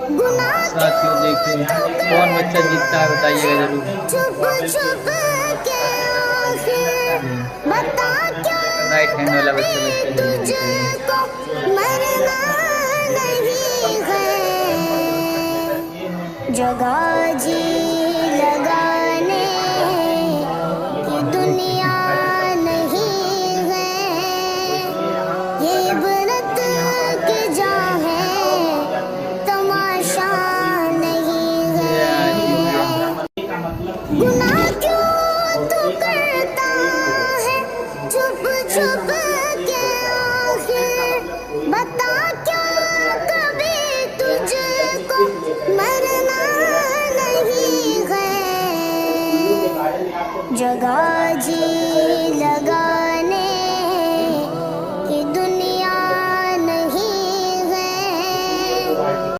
साथियों देखिए कौन बच्चा जीतता है बताइएगा जरूर। छुप छुप के आखिर बता क्या राइट हैंड वाला बच्चा करे बच्चा जल्दी बताइए। तुझको मरना नहीं है जगह जी